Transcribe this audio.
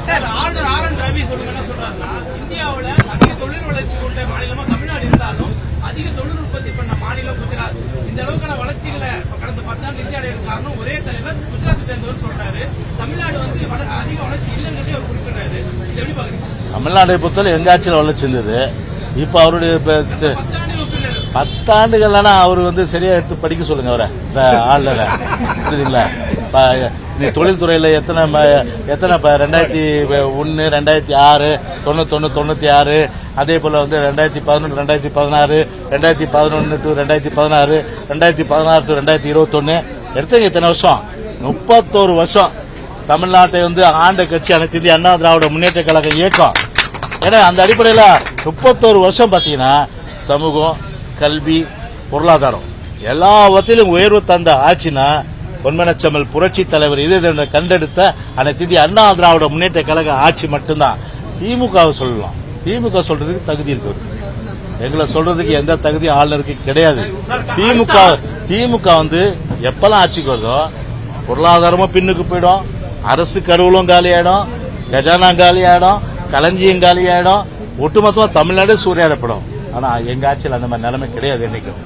Sir ஆளுநர் R. N.. Ravi என்ன சொல்றாருன்னா, இந்தியாவுல அதிக தொழில் வளர்ச்சி கொண்ட மாநிலமா தமிழ்நாடு இருந்தாலும் அதிக தொழில் உற்பத்தி பண்ண மாநிலம் குஜராத். இந்த அளவுக்கான வளர்ச்சிகளை கடந்த 10 ஆண்டு இந்தியா அடையிறது காரணம் ஒரே தலைவர் குஜராத்தை சேர்ந்தவர் சொல்றாரு. தமிழ்நாடு அதிக வளர்ச்சி இல்லைங்கிறதே அவர் குறிப்பிடுறாரு. இது எப்படி பாக்குறீங்க? தமிழ்நாட்டை பொறுத்தவரை எங்க ஆட்சியில் வளர்ச்சி இருந்தது. இப்ப அவருடைய 10 ஆண்டுகள்னா அவர் சரியா எடுத்து படிக்க சொல்லுங்க அவரை ஆளுநரை. புரியுதுங்களா? நீ தொழில்துறையில எத்தனை 2001, 2006, 91, 96, அதே போல 2011, 2016, 2011 to 2016, 2016 to 2021 எடுத்தீங்க. இத்தனை வருஷம், 31 வருஷம் தமிழ்நாட்டை ஆண்ட கட்சி அனைத்து இந்திய அண்ணா திராவிட முன்னேற்ற கழக இயக்கம். ஏன்னா அந்த அடிப்படையில் 31 வருஷம் பாத்தீங்கன்னா சமூகம், கல்வி, பொருளாதாரம் எல்லாவற்றிலும் உயர்வு தந்த ஆட்சினா பொன்மனச்செம்மல் புரட்சி தலைவர் இது கண்டெடுத்த அனைத்து இந்திய அண்ணா திராவிட முன்னேற்ற கழக ஆட்சி மட்டும்தான். திமுகவை சொல்லலாம். திமுக சொல்றதுக்கு தகுதி இருக்கு. எங்களை சொல்றதுக்கு எந்த தகுதி ஆளுநருக்கு கிடையாது. திமுக எப்பெல்லாம் ஆட்சிக்கு வருதோ பொருளாதாரமும் பின்னுக்கு போயிடும், அரசு கருவூலம் காலியாயிடும், கஜானா காலியாயிடும், களஞ்சியம் காலியாயிடும், ஒட்டுமொத்தமா தமிழ்நாடு சூறையாடப்படும். ஆனா எங்க ஆட்சியில் அந்த மாதிரி நிலைமை கிடையாது என்னைக்கும்.